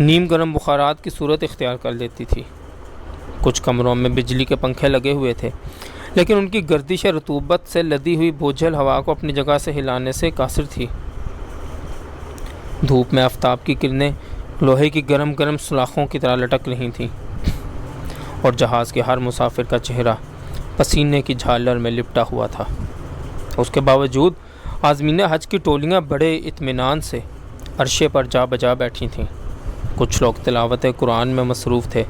نیم گرم بخارات کی صورت اختیار کر لیتی تھی۔ کچھ کمروں میں بجلی کے پنکھے لگے ہوئے تھے، لیکن ان کی گردش رطوبت سے لدی ہوئی بوجھل ہوا کو اپنی جگہ سے ہلانے سے قاصر تھی۔ دھوپ میں آفتاب کی کرنیں لوہے کی گرم گرم سلاخوں کی طرح لٹک رہی تھیں، اور جہاز کے ہر مسافر کا چہرہ پسینے کی جھالر میں لپٹا ہوا تھا۔ اس کے باوجود عازمین حج کی ٹولیاں بڑے اطمینان سے عرشے پر جا بجا بیٹھی تھیں۔ کچھ لوگ تلاوت قرآن میں مصروف تھے،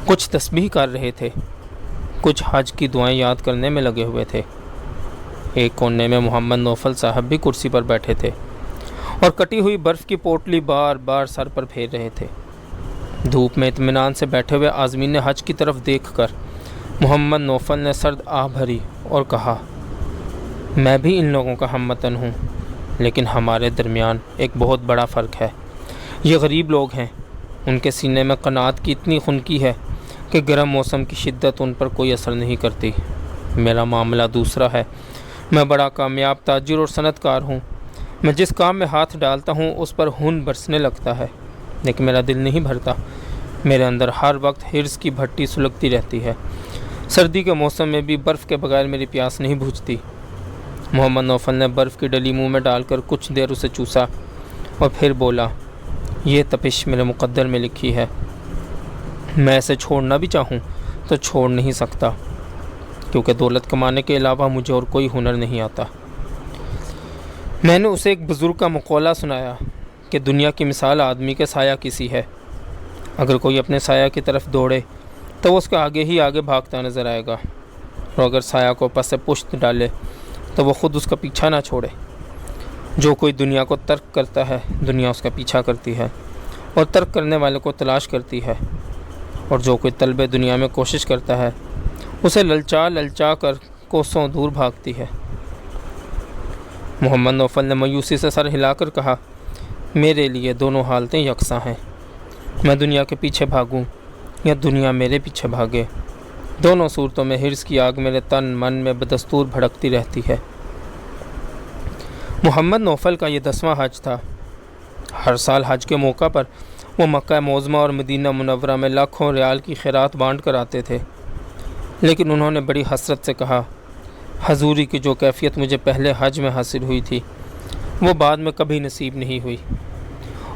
کچھ تسبیح کر رہے تھے، کچھ حج کی دعائیں یاد کرنے میں لگے ہوئے تھے۔ ایک کونے میں محمد نوفل صاحب بھی کرسی پر بیٹھے تھے اور کٹی ہوئی برف کی پوٹلی بار بار سر پر پھیر رہے تھے۔ دھوپ میں اطمینان سے بیٹھے ہوئے عازمین حج کی طرف دیکھ کر محمد نوفل نے سرد آہ بھری اور کہا، میں بھی ان لوگوں کا ہم وطن ہوں، لیکن ہمارے درمیان ایک بہت بڑا فرق ہے۔ یہ غریب لوگ ہیں، ان کے سینے میں قناعت کی اتنی خنکی ہے کہ گرم موسم کی شدت ان پر کوئی اثر نہیں کرتی۔ میرا معاملہ دوسرا ہے۔ میں بڑا کامیاب تاجر اور صنعت کار ہوں۔ میں جس کام میں ہاتھ ڈالتا ہوں اس پر خون برسنے لگتا ہے، لیکن میرا دل نہیں بھرتا۔ میرے اندر ہر وقت حرص کی بھٹی سلگتی رہتی ہے۔ سردی کے موسم میں بھی برف کے بغیر میری پیاس نہیں بجھتی۔ محمد نوفل نے برف کی ڈلی منہ میں ڈال کر کچھ دیر اسے چوسا اور پھر بولا، یہ تپش میرے مقدر میں لکھی ہے۔ میں اسے چھوڑنا بھی چاہوں تو چھوڑ نہیں سکتا، کیونکہ دولت کمانے کے علاوہ مجھے اور کوئی ہنر نہیں آتا۔ میں نے اسے ایک بزرگ کا مقولہ سنایا کہ دنیا کی مثال آدمی کے سایہ کسی ہے۔ اگر کوئی اپنے سایہ کی طرف دوڑے تو وہ اس کے آگے ہی آگے بھاگتا نظر آئے گا، اور اگر سایہ کو پس پشت ڈالے تو وہ خود اس کا پیچھا نہ چھوڑے۔ جو کوئی دنیا کو ترک کرتا ہے، دنیا اس کا پیچھا کرتی ہے اور ترک کرنے والے کو تلاش کرتی ہے، اور جو کوئی طلب دنیا میں کوشش کرتا ہے اسے للچا للچا کر کوسوں دور بھاگتی ہے۔ محمد نوفل نے مایوسی سے سر ہلا کر کہا، میرے لیے دونوں حالتیں یکساں ہیں۔ میں دنیا کے پیچھے بھاگوں یا دنیا میرے پیچھے بھاگے، دونوں صورتوں میں حرص کی آگ میرے تن من میں بدستور بھڑکتی رہتی ہے۔ محمد نوفل کا یہ 10واں حج تھا۔ ہر سال حج کے موقع پر وہ مکہ معظمہ اور مدینہ منورہ میں لاکھوں ریال کی خیرات بانٹ کر آتے تھے، لیکن انہوں نے بڑی حسرت سے کہا، حضوری کی جو کیفیت مجھے پہلے حج میں حاصل ہوئی تھی وہ بعد میں کبھی نصیب نہیں ہوئی۔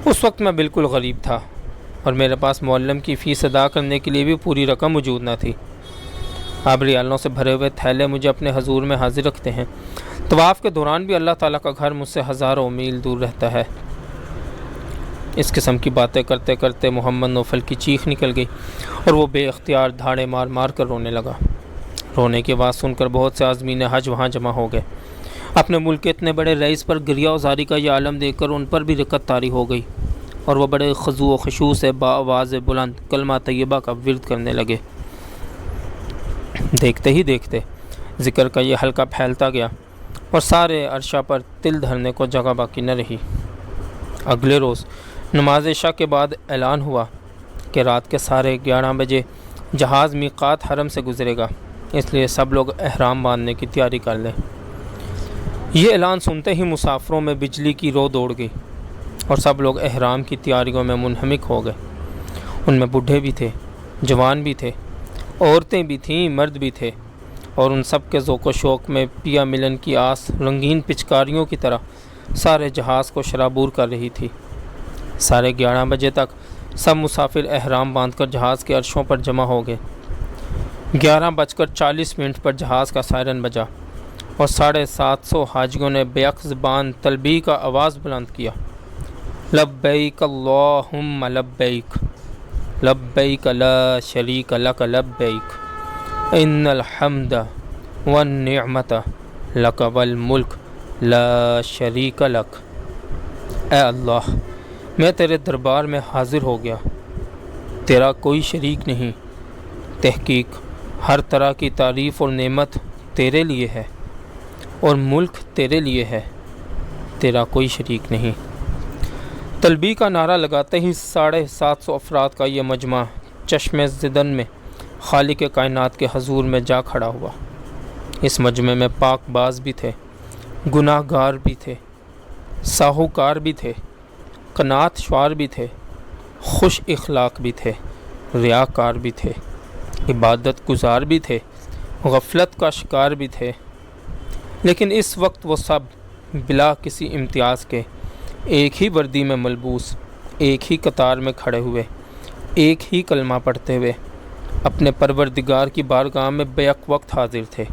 اس وقت میں بالکل غریب تھا اور میرے پاس معلم کی فیس ادا کرنے کے لیے بھی پوری رقم موجود نہ تھی۔ اب ریالوں سے بھرے ہوئے تھیلے مجھے اپنے حضور میں حاضر رکھتے ہیں۔ طواف کے دوران بھی اللہ تعالیٰ کا گھر مجھ سے ہزاروں میل دور رہتا ہے۔ اس قسم کی باتیں کرتے کرتے محمد نوفل کی چیخ نکل گئی اور وہ بے اختیار دھاڑے مار مار کر رونے لگا۔ رونے کی آواز سن کر بہت سے عازمین حج وہاں جمع ہو گئے۔ اپنے ملک کے اتنے بڑے رئیس پر گریہ وزاری کا یہ عالم دیکھ کر ان پر بھی رقت طاری ہو گئی، اور وہ بڑے خضوع و خشوع سے بآواز بلند کلمہ طیبہ کا ورد کرنے لگے۔ دیکھتے ہی دیکھتے ذکر کا یہ حلقہ پھیلتا گیا اور سارے عرشہ پر تل دھرنے کو جگہ باقی نہ رہی۔ اگلے روز نماز عشاء کے بعد اعلان ہوا کہ رات کے 11:30 بجے جہاز میقات حرم سے گزرے گا، اس لیے سب لوگ احرام باندھنے کی تیاری کر لیں۔ یہ اعلان سنتے ہی مسافروں میں بجلی کی رو دوڑ گئی اور سب لوگ احرام کی تیاریوں میں منہمک ہو گئے۔ ان میں بوڑھے بھی تھے، جوان بھی تھے، عورتیں بھی تھیں، مرد بھی تھے، اور ان سب کے ذوق و شوق میں پیا ملن کی آس رنگین پچکاریوں کی طرح سارے جہاز کو شرابور کر رہی تھی۔ 11:30 بجے تک سب مسافر احرام باندھ کر جہاز کے عرشوں پر جمع ہو گئے۔ 11:40 پر جہاز کا سائرن بجا اور 750 حاجیوں نے بیک زبان تلبیہ کا آواز بلند کیا، لبیک اللہم لبیک، لبیک لا شریک لک لبیک، ان الحمد والنعمت لک والملک لا شریک لک۔ اے اللہ، میں تیرے دربار میں حاضر ہو گیا، تیرا کوئی شریک نہیں۔ تحقیق ہر طرح کی تعریف اور نعمت تیرے لیے ہے اور ملک تیرے لیے ہے، تیرا کوئی شریک نہیں۔ تلبیہ کا نعرہ لگاتے ہی 750 افراد کا یہ مجمع چشم زدن میں خالق کائنات کے حضور میں جا کھڑا ہوا۔ اس مجمع میں پاک باز بھی تھے، گناہ گار بھی تھے، ساہوکار بھی تھے، قناعت شعار بھی تھے، خوش اخلاق بھی تھے، ریاکار بھی تھے، عبادت گزار بھی تھے، غفلت کا شکار بھی تھے، لیکن اس وقت وہ سب بلا کسی امتیاز کے ایک ہی وردی میں ملبوس، ایک ہی قطار میں کھڑے ہوئے، ایک ہی کلمہ پڑھتے ہوئے اپنے پروردگار کی بارگاہ میں بیک وقت حاضر تھے۔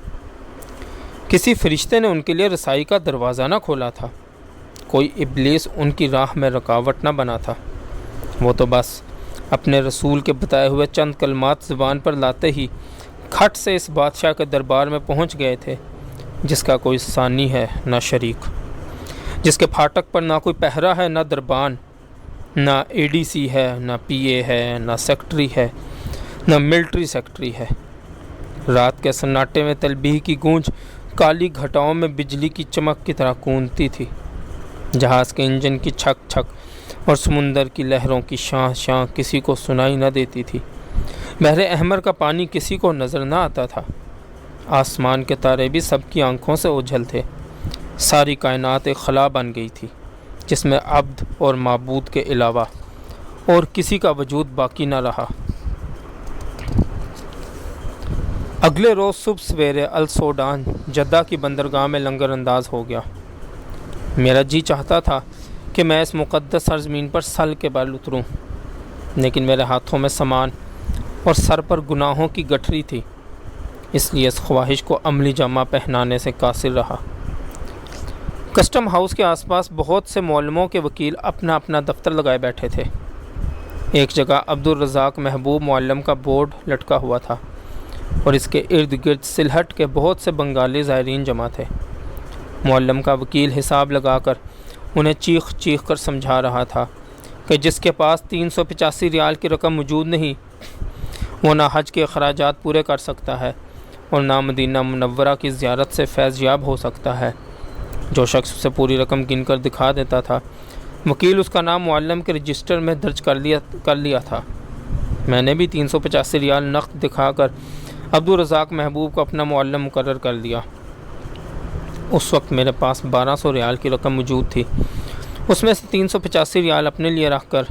کسی فرشتے نے ان کے لیے رسائی کا دروازہ نہ کھولا تھا، کوئی ابلیس ان کی راہ میں رکاوٹ نہ بنا تھا۔ وہ تو بس اپنے رسول کے بتائے ہوئے چند کلمات زبان پر لاتے ہی کھٹ سے اس بادشاہ کے دربار میں پہنچ گئے تھے، جس کا کوئی ثانی ہے نہ شریک، جس کے پھاٹک پر نہ کوئی پہرا ہے نہ دربان، نہ اے ڈی سی ہے نہ پی اے ہے نہ سیکٹری ہے نہ ملٹری سیکٹری ہے۔ رات کے سناٹے میں تلبیح کی گونج کالی گھٹاؤں میں بجلی کی چمک کی طرح گونجتی تھی، جہاز کے انجن کی چھک چھک اور سمندر کی لہروں کی شاں شاں کسی کو سنائی نہ دیتی تھی۔ بحر احمر کا پانی کسی کو نظر نہ آتا تھا، آسمان کے تارے بھی سب کی آنکھوں سے اوجھل تھے۔ ساری کائنات ایک خلا بن گئی تھی، جس میں عبد اور معبود کے علاوہ اور کسی کا وجود باقی نہ رہا۔ اگلے روز صبح سویرے السودان جدہ کی بندرگاہ میں لنگر انداز ہو گیا۔ میرا جی چاہتا تھا کہ میں اس مقدس سرزمین پر سل کے بل اتروں، لیکن میرے ہاتھوں میں سامان اور سر پر گناہوں کی گٹھری تھی، اس لیے اس خواہش کو عملی جامہ پہنانے سے قاصر رہا۔ کسٹم ہاؤس کے آس پاس بہت سے معلموں کے وکیل اپنا اپنا دفتر لگائے بیٹھے تھے۔ ایک جگہ عبدالرزاق محبوب معلم کا بورڈ لٹکا ہوا تھا اور اس کے ارد گرد سلہٹ کے بہت سے بنگالی زائرین جمع تھے۔ معلم کا وکیل حساب لگا کر انہیں چیخ چیخ کر سمجھا رہا تھا کہ جس کے پاس 385 ریال کی رقم موجود نہیں، وہ نہ حج کے اخراجات پورے کر سکتا ہے اور نہ مدینہ منورہ کی زیارت سے فیض یاب ہو سکتا ہے۔ جو شخص اسے پوری رقم گن کر دکھا دیتا تھا، وکیل اس کا نام معلم کے رجسٹر میں درج کر لیا تھا۔ میں نے بھی 385 ریال نقد دکھا کر عبدالرزاق محبوب کو اپنا معلم مقرر کر دیا۔ اس وقت میرے پاس 1200 ریال کی رقم موجود تھی، اس میں سے 385 ریال اپنے لیے رکھ کر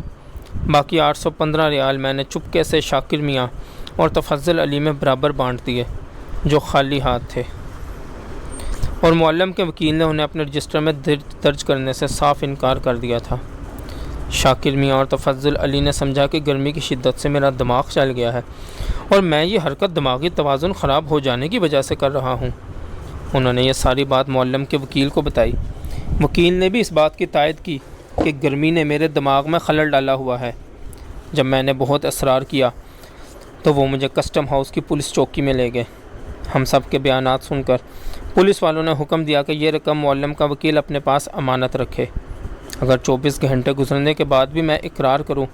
باقی 815 ریال میں نے چپکے سے شاکر میاں اور تفضل علی میں برابر بانٹ دیے، جو خالی ہاتھ تھے، اور معلم کے وکیل نے انہیں اپنے رجسٹر میں درج کرنے سے صاف انکار کر دیا تھا۔ شاکر میاں اور تفضل علی نے سمجھا کہ گرمی کی شدت سے میرا دماغ چل گیا ہے اور میں یہ حرکت دماغی توازن خراب ہو جانے کی وجہ سے کر رہا ہوں۔ انہوں نے یہ ساری بات معلم کے وکیل کو بتائی۔ وکیل نے بھی اس بات کی تائید کی کہ گرمی نے میرے دماغ میں خلل ڈالا ہوا ہے۔ جب میں نے بہت اصرار کیا تو وہ مجھے کسٹم ہاؤس کی پولیس چوکی میں لے گئے۔ ہم سب کے بیانات سن کر پولیس والوں نے حکم دیا کہ یہ رقم معلم کا وکیل اپنے پاس امانت رکھے۔ اگر 24 گھنٹے گزرنے کے بعد بھی میں اقرار کروں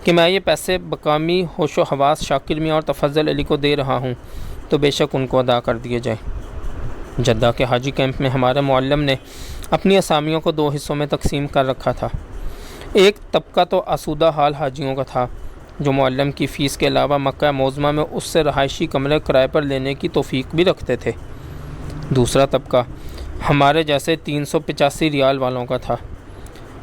کہ میں یہ پیسے بقامی ہوش و حواس شاکر میاں اور تفضل علی کو دے رہا ہوں تو بے شک ان کو ادا کر دیے جائیں۔ جدہ کے حاجی کیمپ میں ہمارے معلم نے اپنی اسامیوں کو 2 حصوں میں تقسیم کر رکھا تھا۔ ایک طبقہ تو آسودہ حال حاجیوں کا تھا، جو معلم کی فیس کے علاوہ مکہ معظمہ میں اس سے رہائشی کمرے کرائے پر لینے کی توفیق بھی رکھتے تھے۔ دوسرا طبقہ ہمارے جیسے 385 ریال والوں کا تھا،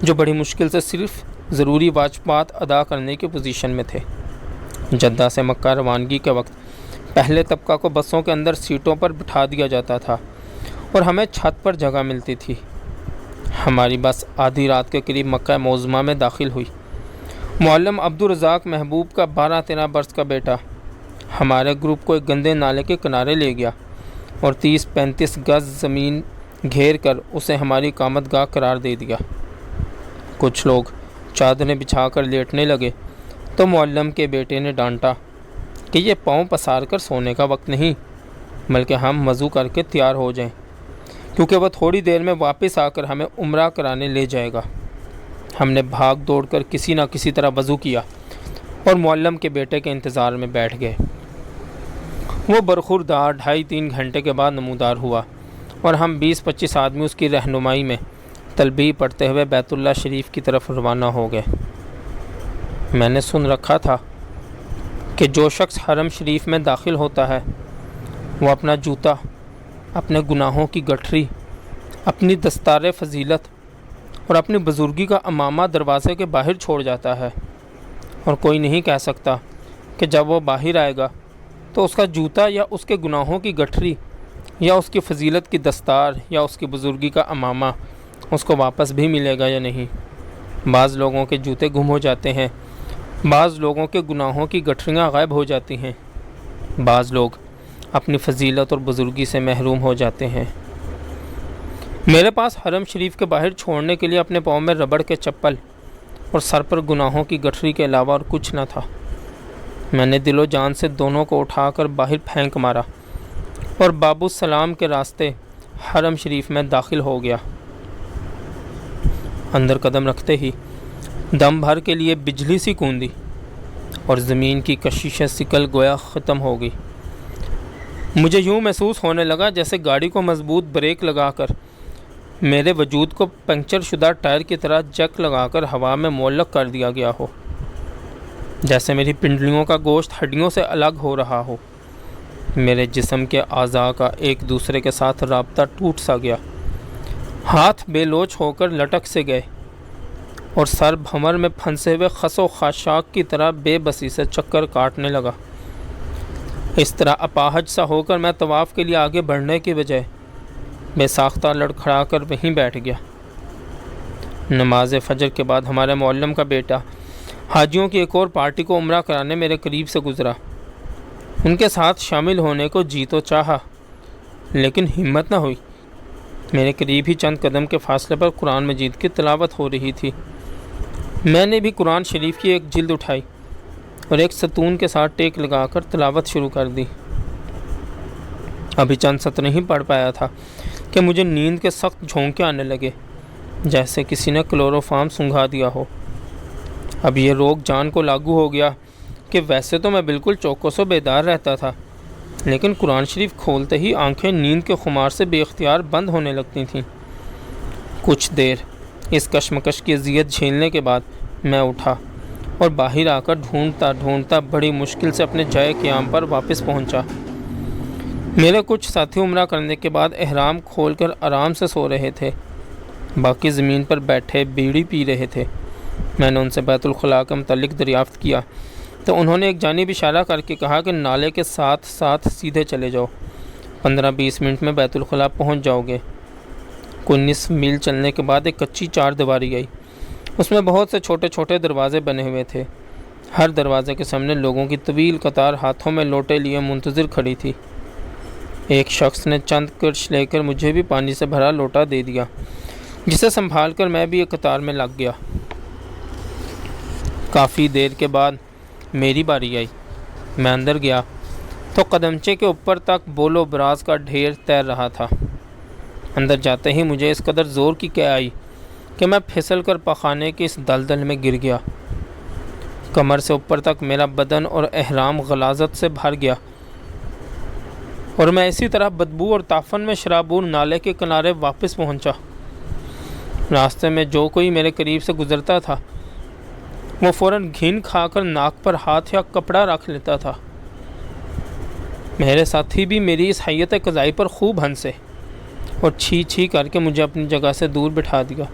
جو بڑی مشکل سے صرف ضروری واجبات ادا کرنے کی پوزیشن میں تھے۔ جدہ سے مکہ روانگی کے وقت پہلے طبقہ کو بسوں کے اندر سیٹوں پر بٹھا دیا جاتا تھا اور ہمیں چھت پر جگہ ملتی تھی۔ ہماری بس آدھی رات کے قریب مکہ معظمہ میں داخل ہوئی۔ معلم عبدالرزاق محبوب کا 12-13 برس کا بیٹا ہمارے گروپ کو ایک گندے نالے کے کنارے لے گیا اور 30-35 گز زمین گھیر کر اسے ہماری اقامت گاہ قرار دے دیا۔ کچھ لوگ چادریں بچھا کر لیٹنے لگے تو معلم کے بیٹے نے ڈانٹا کہ یہ پاؤں پسار کر سونے کا وقت نہیں، بلکہ ہم وضو کر کے تیار ہو جائیں، کیونکہ وہ تھوڑی دیر میں واپس آ کر ہمیں عمرہ کرانے لے جائے گا۔ ہم نے بھاگ دوڑ کر کسی نہ کسی طرح وضو کیا اور معلم کے بیٹے کے انتظار میں بیٹھ گئے۔ وہ برخوردار 2.5-3 گھنٹے کے بعد نمودار ہوا اور ہم 20-25 آدمی اس کی رہنمائی میں تلبیہ پڑھتے ہوئے بیت اللہ شریف کی طرف روانہ ہو گئے۔ میں نے سن رکھا تھا کہ جو شخص حرم شریف میں داخل ہوتا ہے وہ اپنا جوتا، اپنے گناہوں کی گٹھری، اپنی دستار فضیلت اور اپنی بزرگی کا امامہ دروازے کے باہر چھوڑ جاتا ہے، اور کوئی نہیں کہہ سکتا کہ جب وہ باہر آئے گا تو اس کا جوتا یا اس کے گناہوں کی گٹھری یا اس کی فضیلت کی دستار یا اس کی بزرگی کا عمامہ اس کو واپس بھی ملے گا یا نہیں۔ بعض لوگوں کے جوتے گم ہو جاتے ہیں، بعض لوگوں کے گناہوں کی گٹھریاں غائب ہو جاتی ہیں، بعض لوگ اپنی فضیلت اور بزرگی سے محروم ہو جاتے ہیں۔ میرے پاس حرم شریف کے باہر چھوڑنے کے لیے اپنے پاؤں میں ربڑ کے چپل اور سر پر گناہوں کی گٹھری کے علاوہ اور کچھ نہ تھا۔ میں نے دل و جان سے دونوں کو اٹھا کر باہر پھینک مارا اور باب السلام کے راستے حرم شریف میں داخل ہو گیا۔ اندر قدم رکھتے ہی دم بھر کے لیے بجلی سی کوندی اور زمین کی کشش سکل گویا ختم ہو گئی۔ مجھے یوں محسوس ہونے لگا جیسے گاڑی کو مضبوط بریک لگا کر میرے وجود کو پنکچر شدہ ٹائر کی طرح جک لگا کر ہوا میں معلق کر دیا گیا ہو، جیسے میری پنڈلیوں کا گوشت ہڈیوں سے الگ ہو رہا ہو۔ میرے جسم کے اعضاء کا ایک دوسرے کے ساتھ رابطہ ٹوٹ سا گیا، ہاتھ بے لوچ ہو کر لٹک سے گئے اور سر بھمر میں پھنسے ہوئے خس و خاشاک کی طرح بے بسی سے چکر کاٹنے لگا۔ اس طرح اپاہج سا ہو کر میں طواف کے لیے آگے بڑھنے کی بجائے بے ساختہ لڑکھڑا کر وہیں بیٹھ گیا۔ نماز فجر کے بعد ہمارے معلم کا بیٹا حاجیوں کی ایک اور پارٹی کو عمرہ کرانے میرے قریب سے گزرا۔ ان کے ساتھ شامل ہونے کو جی تو چاہا لیکن ہمت نہ ہوئی۔ میرے قریب ہی چند قدم کے فاصلے پر قرآن مجید کی تلاوت ہو رہی تھی۔ میں نے بھی قرآن شریف کی ایک جلد اٹھائی اور ایک ستون کے ساتھ ٹیک لگا کر تلاوت شروع کر دی۔ ابھی چند سطر نہیں پڑھ پایا تھا کہ مجھے نیند کے سخت جھونکے آنے لگے، جیسے کسی نے کلوروفارم سنگھا دیا ہو۔ اب یہ روگ جان کو لاگو ہو گیا کہ ویسے تو میں بالکل چوکس و بیدار رہتا تھا، لیکن قرآن شریف کھولتے ہی آنکھیں نیند کے خمار سے بے اختیار بند ہونے لگتی تھیں۔ کچھ دیر اس کشمکش کی اذیت جھیلنے کے بعد میں اٹھا اور باہر آ کر ڈھونڈتا بڑی مشکل سے اپنے جائے قیام پر واپس پہنچا۔ میرے کچھ ساتھی عمرہ کرنے کے بعد احرام کھول کر آرام سے سو رہے تھے، باقی زمین پر بیٹھے بیڑی پی رہے تھے۔ میں نے ان سے بیت الخلاء کے متعلق دریافت کیا تو انہوں نے ایک جانب اشارہ کر کے کہا کہ نالے کے ساتھ ساتھ سیدھے چلے جاؤ، 15-20 منٹ میں بیت الخلاء پہنچ جاؤ گے۔ کوئی نصف میل چلنے کے بعد ایک کچی چار دیواری آئی، اس میں بہت سے چھوٹے چھوٹے دروازے بنے ہوئے تھے۔ ہر دروازے کے سامنے لوگوں کی طویل قطار ہاتھوں میں لوٹے لیے منتظر کھڑی تھی۔ ایک شخص نے چند کرچ لے کر مجھے بھی پانی سے بھرا لوٹا دے دیا، جسے سنبھال کر میں بھی ایک قطار میں لگ گیا۔ کافی دیر کے بعد میری باری آئی۔ میں اندر گیا تو قدمچے کے اوپر تک بول و براز کا ڈھیر تیر رہا تھا۔ اندر جاتے ہی مجھے اس قدر زور کی کیا آئی کہ میں پھسل کر پخانے کے اس دلدل میں گر گیا۔ کمر سے اوپر تک میرا بدن اور احرام غلاظت سے بھر گیا اور میں اسی طرح بدبو اور تعفن میں شرابور نالے کے کنارے واپس پہنچا۔ راستے میں جو کوئی میرے قریب سے گزرتا تھا وہ فوراً گھن کھا کر ناک پر ہاتھ یا کپڑا رکھ لیتا تھا۔ میرے ساتھی بھی میری اس حیت قضائی پر خوب ہنسے اور چھی چھی کر کے مجھے اپنی جگہ سے دور بٹھا دیا۔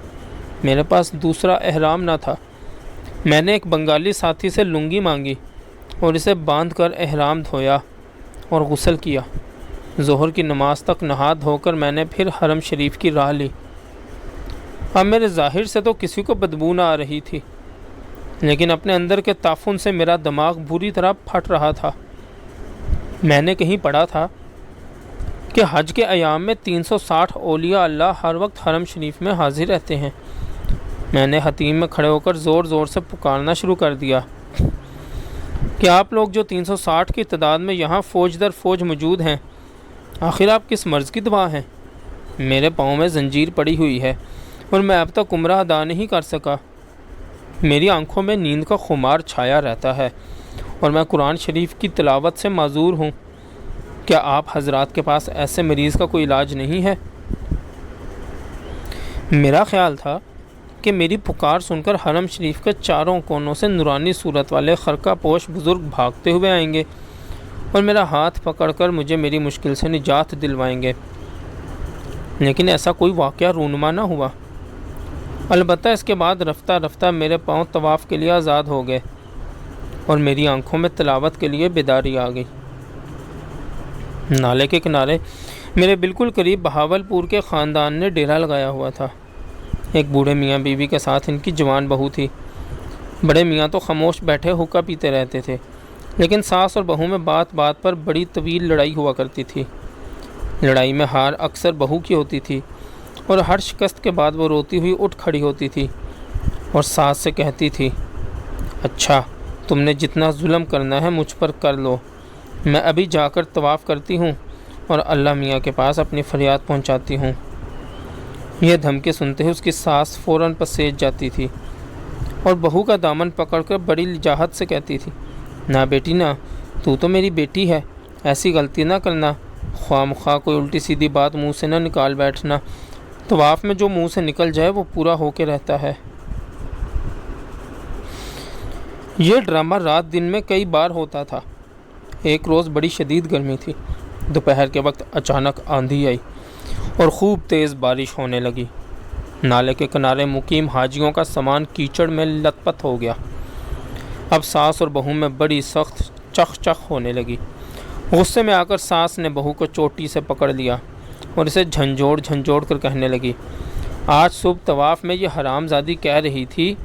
میرے پاس دوسرا احرام نہ تھا۔ میں نے ایک بنگالی ساتھی سے لنگی مانگی اور اسے باندھ کر احرام دھویا اور غسل کیا۔ ظہر کی نماز تک نہا دھو کر میں نے پھر حرم شریف کی راہ لی۔ اب میرے ظاہر سے تو کسی کو بدبو نہ آ رہی تھی، لیکن اپنے اندر کے تعفن سے میرا دماغ بری طرح پھٹ رہا تھا۔ میں نے کہیں پڑھا تھا کہ حج کے ایام میں 360 اولیاء اللہ ہر وقت حرم شریف میں حاضر رہتے ہیں۔ میں نے حتیم میں کھڑے ہو کر زور زور سے پکارنا شروع کر دیا کہ آپ لوگ جو 360 کی تعداد میں یہاں فوج در فوج موجود ہیں، آخر آپ کس مرض کی دوا ہیں؟ میرے پاؤں میں زنجیر پڑی ہوئی ہے اور میں اب تک عمرہ ادا نہیں کر سکا۔ میری آنکھوں میں نیند کا خمار چھایا رہتا ہے اور میں قرآن شریف کی تلاوت سے معذور ہوں۔ کیا آپ حضرات کے پاس ایسے مریض کا کوئی علاج نہیں ہے؟ میرا خیال تھا کہ میری پکار سن کر حرم شریف کے چاروں کونوں سے نورانی صورت والے خرقہ پوش بزرگ بھاگتے ہوئے آئیں گے اور میرا ہاتھ پکڑ کر مجھے میری مشکل سے نجات دلوائیں گے، لیکن ایسا کوئی واقعہ رونما نہ ہوا۔ البتہ اس کے بعد رفتہ رفتہ میرے پاؤں طواف کے لیے آزاد ہو گئے اور میری آنکھوں میں تلاوت کے لیے بیداری آ گئی۔ نالے کے کنارے میرے بالکل قریب بہاولپور کے خاندان نے ڈیرا لگایا ہوا تھا۔ ایک بوڑھے میاں بیوی کے ساتھ ان کی جوان بہو تھی۔ بڑے میاں تو خاموش بیٹھے حقہ پیتے رہتے تھے، لیکن ساس اور بہو میں بات بات پر بڑی طویل لڑائی ہوا کرتی تھی۔ لڑائی میں ہار اکثر بہو کی ہوتی تھی، اور ہر شکست کے بعد وہ روتی ہوئی اٹھ کھڑی ہوتی تھی اور ساس سے کہتی تھی، اچھا تم نے جتنا ظلم کرنا ہے مجھ پر کر لو، میں ابھی جا کر طواف کرتی ہوں اور اللہ میاں کے پاس اپنی فریاد پہنچاتی ہوں۔ یہ دھمکی سنتے ہی اس کی ساس فوراً پسیج جاتی تھی اور بہو کا دامن پکڑ کر بڑی لجاجت سے کہتی تھی، نہ بیٹی نہ، تو میری بیٹی ہے، ایسی غلطی نہ کرنا، خواہ مخواہ کوئی الٹی سیدھی بات منہ سے نہ نکال بیٹھنا، طواف میں جو منہ سے نکل جائے وہ پورا ہو کے رہتا ہے۔ یہ ڈرامہ رات دن میں کئی بار ہوتا تھا۔ ایک روز بڑی شدید گرمی تھی۔ دوپہر کے وقت اچانک آندھی آئی اور خوب تیز بارش ہونے لگی۔ نالے کے کنارے مقیم حاجیوں کا سامان کیچڑ میں لت پت ہو گیا۔ اب ساس اور بہو میں بڑی سخت چخ چخ ہونے لگی۔ غصے میں آ کر ساس نے بہو کو چوٹی سے پکڑ لیا اور اسے جھنجھوڑ جھنجھوڑ کر کہنے لگی، آج صبح طواف میں یہ حرام زادی کہہ رہی تھی،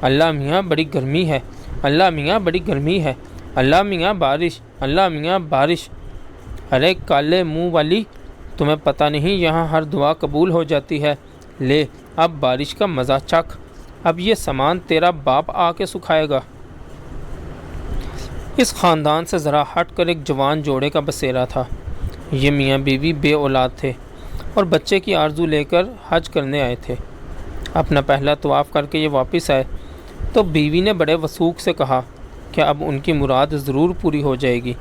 اللہ میاں بڑی گرمی ہے، اللہ میاں بڑی گرمی ہے، اللہ میاں بارش، اللہ میاں بارش۔ ارے کالے منہ والی، تمہیں پتہ نہیں یہاں ہر دعا قبول ہو جاتی ہے، لے اب بارش کا مزہ چکھ، اب یہ سامان تیرا باپ آ کے سکھائے گا۔ اس خاندان سے ذرا ہٹ کر ایک جوان جوڑے کا بسیرا تھا۔ یہ میاں بیوی بے اولاد تھے اور بچے کی آرزو لے کر حج کرنے آئے تھے۔ اپنا پہلا طواف کر کے یہ واپس آئے تو بیوی نے بڑے وثوق سے کہا کہ اب ان کی مراد ضرور پوری ہو جائے گی،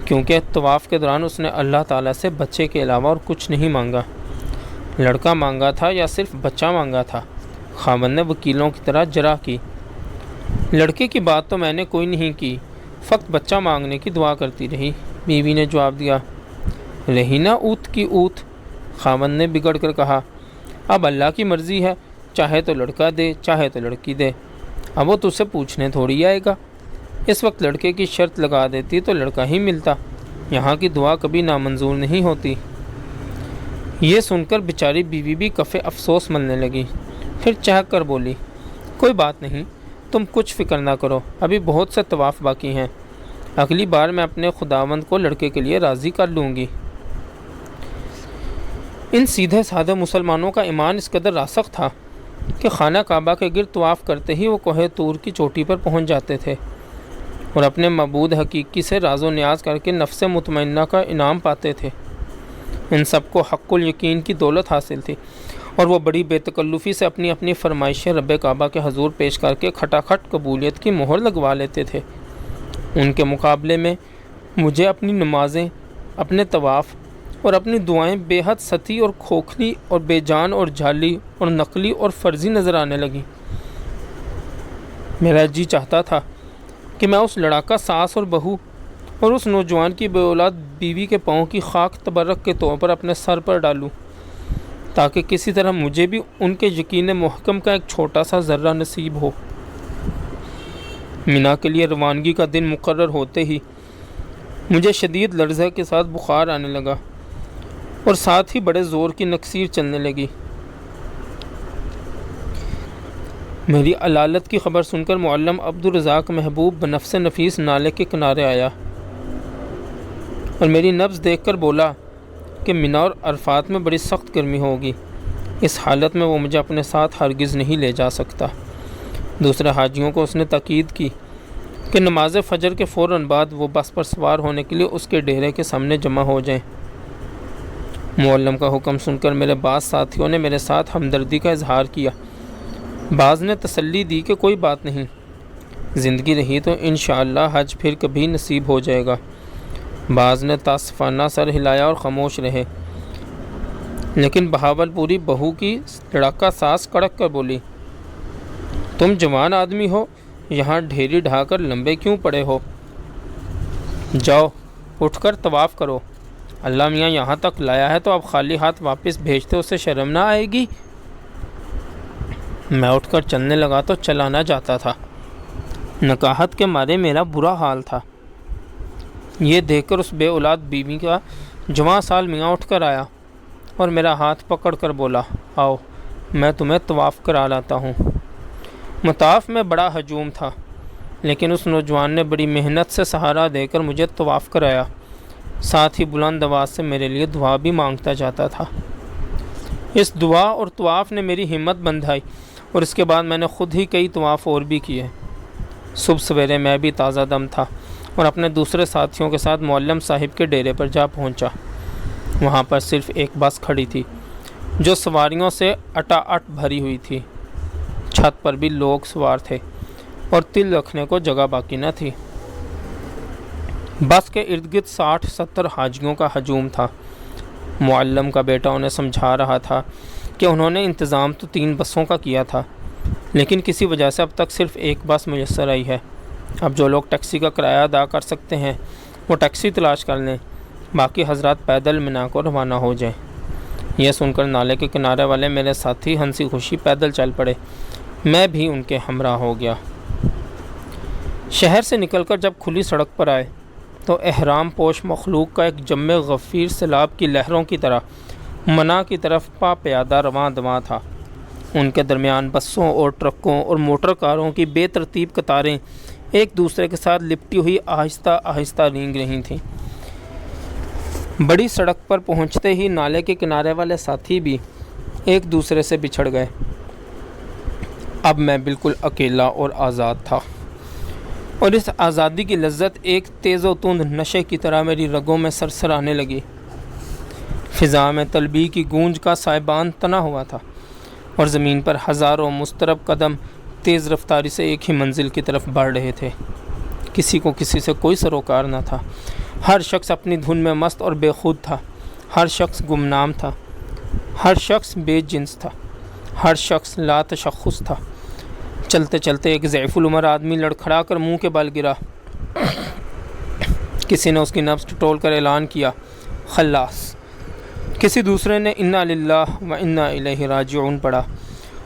کیونکہ طواف کے دوران اس نے اللہ تعالیٰ سے بچے کے علاوہ اور کچھ نہیں مانگا۔ لڑکا مانگا تھا یا صرف بچہ مانگا تھا؟ خاوند نے وکیلوں کی طرح جرح کی، لڑکے کی بات تو میں نے کوئی نہیں کی، فقط بچہ مانگنے کی دعا کرتی رہی۔ بیوی نے جواب دیا، رہی نا اوت کی اوت۔ خاوند نے بگڑ کر کہا، اب اللہ کی مرضی ہے، چاہے تو لڑکا دے چاہے تو لڑکی دے، اب وہ تجھ سے پوچھنے تھوڑی آئے گا۔ اس وقت لڑکے کی شرط لگا دیتی تو لڑکا ہی ملتا، یہاں کی دعا کبھی نامنظور نہیں ہوتی۔ یہ سن کر بیچاری بیوی بھی کفِ افسوس ملنے لگی، پھر چہک کر بولی، کوئی بات نہیں، تم کچھ فکر نہ کرو، ابھی بہت سے طواف باقی ہیں، اگلی بار میں اپنے خداوند کو لڑکے کے لیے راضی کر لوں گی۔ ان سیدھے سادھے مسلمانوں کا ایمان اس قدر راسخ تھا کہ خانہ کعبہ کے گرد طواف کرتے ہی وہ کوہ طور کی چوٹی پر پہنچ جاتے تھے اور اپنے معبود حقیقی سے راز و نیاز کر کے نفس مطمئنہ کا انعام پاتے تھے۔ ان سب کو حق الیقین کی دولت حاصل تھی اور وہ بڑی بے تکلفی سے اپنی اپنی فرمائشیں رب کعبہ کے حضور پیش کر کے کھٹاکھٹ قبولیت کی مہر لگوا لیتے تھے۔ ان کے مقابلے میں مجھے اپنی نمازیں، اپنے طواف اور اپنی دعائیں بے حد سطحی اور کھوکھلی اور بے جان اور جھالی اور نقلی اور فرضی نظر آنے لگیں۔ میرا جی چاہتا تھا کہ میں اس لڑاکا ساس اور بہو اور اس نوجوان کی بے اولاد بیوی کے پاؤں کی خاک تبرک کے طور پر اپنے سر پر ڈالوں، تاکہ کسی طرح مجھے بھی ان کے یقین محکم کا ایک چھوٹا سا ذرہ نصیب ہو۔ مینا کے لیے روانگی کا دن مقرر ہوتے ہی مجھے شدید لرزے کے ساتھ بخار آنے لگا اور ساتھ ہی بڑے زور کی نکسیر چلنے لگی۔ میری علالت کی خبر سن کر معلم عبدالرزاق محبوب بنفس نفیس نالے کے کنارے آیا اور میری نبض دیکھ کر بولا کہ مینا اور عرفات میں بڑی سخت گرمی ہوگی، اس حالت میں وہ مجھے اپنے ساتھ ہرگز نہیں لے جا سکتا۔ دوسرے حاجیوں کو اس نے تاکید کی کہ نماز فجر کے فوراً بعد وہ بس پر سوار ہونے کے لیے اس کے ڈیرے کے سامنے جمع ہو جائیں۔ معلم کا حکم سن کر میرے بعض ساتھیوں نے میرے ساتھ ہمدردی کا اظہار کیا، بعض نے تسلی دی کہ کوئی بات نہیں، زندگی رہی تو انشاءاللہ حج پھر کبھی نصیب ہو جائے گا، بعض نے تاسفانہ سر ہلایا اور خاموش رہے۔ لیکن بہاولپوری بہو کی لڑاکا ساس کڑک کر بولی، تم جوان آدمی ہو، یہاں ڈھیری ڈھا کر لمبے کیوں پڑے ہو؟ جاؤ اٹھ کر طواف کرو، اللہ میاں یہاں تک لایا ہے تو اب خالی ہاتھ واپس بھیجتے اسے شرم نہ آئے گی؟ میں اٹھ کر چلنے لگا تو چلا نہ جاتا تھا۔ نکاحت کے مارے میرا برا حال تھا۔ یہ دیکھ کر اس بے اولاد بیوی کا جوان سال میاں اٹھ کر آیا اور میرا ہاتھ پکڑ کر بولا، آؤ میں تمہیں طواف کرا لاتا ہوں۔ مطاف میں بڑا ہجوم تھا، لیکن اس نوجوان نے بڑی محنت سے سہارا دے کر مجھے طواف کرایا، ساتھ ہی بلند آواز سے میرے لیے دعا بھی مانگتا جاتا تھا۔ اس دعا اور طواف نے میری ہمت بندھائی اور اس کے بعد میں نے خود ہی کئی طواف اور بھی کیے۔ صبح سویرے میں بھی تازہ دم تھا اور اپنے دوسرے ساتھیوں کے ساتھ معلم صاحب کے ڈیرے پر جا پہنچا۔ وہاں پر صرف ایک بس کھڑی تھی جو سواریوں سے اٹاٹ بھری ہوئی تھی۔ چھت پر بھی لوگ سوار تھے اور تل رکھنے کو جگہ باقی نہ تھی۔ بس کے ارد گرد 60-70 حاجیوں کا ہجوم تھا۔ معلم کا بیٹا انہیں سمجھا رہا تھا کہ انہوں نے انتظام تو 3 بسوں کا کیا تھا، لیکن کسی وجہ سے اب تک صرف ایک بس میسر آئی ہے۔ اب جو لوگ ٹیکسی کا کرایہ ادا کر سکتے ہیں وہ ٹیکسی تلاش کر لیں، باقی حضرات پیدل منا کو روانہ ہو جائیں۔ یہ سن کر نالے کے کنارے والے میرے ساتھی ہنسی خوشی پیدل چل پڑے۔ میں بھی ان کے ہمراہ ہو گیا۔ شہر سے نکل کر جب کھلی سڑک پر آئے تو احرام پوش مخلوق کا ایک جم غفیر سیلاب کی لہروں کی طرح منا کی طرف پا پیادہ رواں دواں تھا۔ ان کے درمیان بسوں اور ٹرکوں اور موٹر کاروں کی بے ترتیب قطاریں ایک دوسرے کے ساتھ لپٹی ہوئی آہستہ آہستہ رینگ رہی تھیں۔ بڑی سڑک پر پہنچتے ہی نالے کے کنارے والے ساتھی بھی ایک دوسرے سے بچھڑ گئے۔ اب میں بالکل اکیلا اور آزاد تھا، اور اس آزادی کی لذت ایک تیز و تند نشے کی طرح میری رگوں میں سرسرانے لگی۔ فضا میں تلبیح کی گونج کا سائبان تنا ہوا تھا اور زمین پر ہزاروں مضطرب قدم تیز رفتاری سے ایک ہی منزل کی طرف بڑھ رہے تھے۔ کسی کو کسی سے کوئی سروکار نہ تھا۔ ہر شخص اپنی دھن میں مست اور بے خود تھا۔ ہر شخص گمنام تھا، ہر شخص بے جنس تھا، ہر شخص لا تشخص تھا۔ چلتے چلتے ایک ضعیف العمر آدمی لڑکھڑا کر منہ کے بل گرا۔ کسی نے اس کی نبض ٹٹول کر اعلان کیا، خلاص۔ کسی دوسرے نے انا للہ و انا الیہ راجعون پڑھا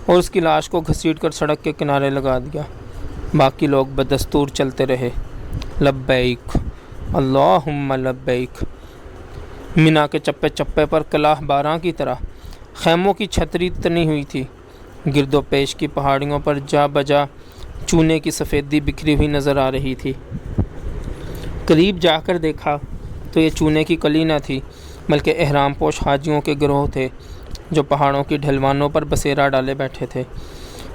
اور اس کی لاش کو گھسیٹ کر سڑک کے کنارے لگا دیا۔ باقی لوگ بدستور چلتے رہے، لبیک اللہم لبیک۔ منا کے چپے چپے پر کلاہ باراں کی طرح خیموں کی چھتری تنی ہوئی تھی۔ گرد و پیش کی پہاڑیوں پر جا بجا چونے کی سفیدی بکھری ہوئی نظر آ رہی تھی۔ قریب جا کر دیکھا تو یہ چونے کی کلی نہ تھی، بلکہ احرام پوش حاجیوں کے گروہ تھے جو پہاڑوں کی ڈھلوانوں پر بسیرا ڈالے بیٹھے تھے۔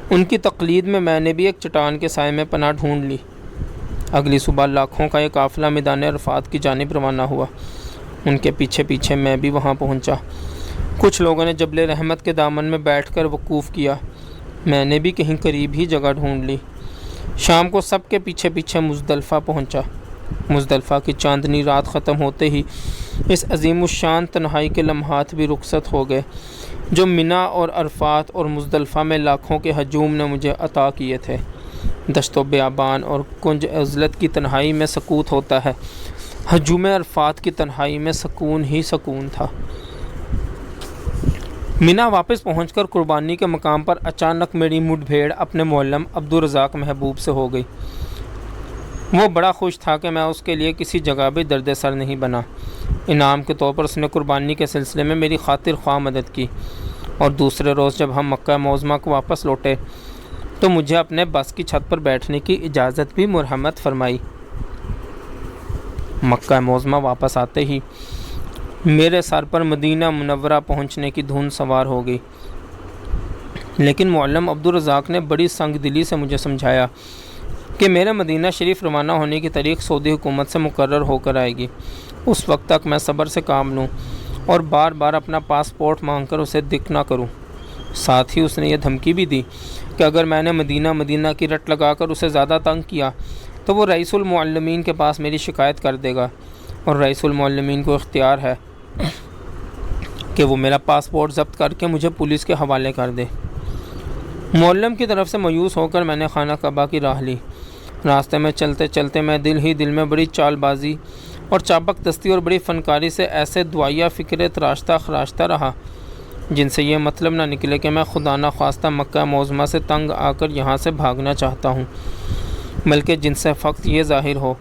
ان کی تقلید میں نے بھی ایک چٹان کے سائے میں پناہ ڈھونڈ لی۔ اگلی صبح لاکھوں کا یہ قافلہ میدان عرفات کی جانب روانہ ہوا۔ ان کے پیچھے پیچھے میں بھی وہاں پہنچا۔ کچھ لوگوں نے جبل رحمت کے دامن میں بیٹھ کر وقوف کیا۔ میں نے بھی کہیں قریب ہی جگہ ڈھونڈ لی۔ شام کو سب کے پیچھے پیچھے مزدلفہ پہنچا۔ مزدلفہ کی چاندنی رات ختم ہوتے ہی اس عظیم الشان تنہائی کے لمحات بھی رخصت ہو گئے جو منا اور عرفات اور مزدلفہ میں لاکھوں کے ہجوم نے مجھے عطا کیے تھے۔ دشت و بیابان اور کنج عزلت کی تنہائی میں سکوت ہوتا ہے، ہجوم عرفات کی تنہائی میں سکون ہی سکون تھا۔ منا واپس پہنچ کر قربانی کے مقام پر اچانک میری مڈ بھیڑ اپنے معلم عبدالرزاق محبوب سے ہو گئی۔ وہ بڑا خوش تھا کہ میں اس کے لیے کسی جگہ بھی درد سر نہیں بنا۔ انعام کے طور پر اس نے قربانی کے سلسلے میں میری خاطر خواہ مدد کی، اور دوسرے روز جب ہم مکہ معظمہ کو واپس لوٹے تو مجھے اپنے بس کی چھت پر بیٹھنے کی اجازت بھی مرحمت فرمائی۔ مکہ معظمہ واپس آتے ہی میرے سر پر مدینہ منورہ پہنچنے کی دھن سوار ہو گئی، لیکن معلم عبدالرزاق نے بڑی سنگ دلی سے مجھے سمجھایا کہ میرے مدینہ شریف روانہ ہونے کی تاریخ سعودی حکومت سے مقرر ہو کر آئے گی۔ اس وقت تک میں صبر سے کام لوں اور بار بار اپنا پاسپورٹ مانگ کر اسے دکھ نہ کروں۔ ساتھ ہی اس نے یہ دھمکی بھی دی کہ اگر میں نے مدینہ کی رٹ لگا کر اسے زیادہ تنگ کیا تو وہ رئیس المعلمین کے پاس میری شکایت کر دے گا، اور رئیس المعلمین کو اختیار ہے کہ وہ میرا پاسپورٹ ضبط کر کے مجھے پولیس کے حوالے کر دے۔ معلم کی طرف سے مایوس ہو کر میں نے خانہ کعبہ کی راہ لی۔ راستے میں چلتے چلتے میں دل ہی دل میں بڑی چال بازی اور چابک دستی اور بڑی فنکاری سے ایسے دعائیہ فکرے تراشتا خراشتا رہا جن سے یہ مطلب نہ نکلے کہ میں خدا نخواستہ مکہ معظمہ سے تنگ آ کر یہاں سے بھاگنا چاہتا ہوں۔ بلکہ جن سے فقط یہ ظاہر ہو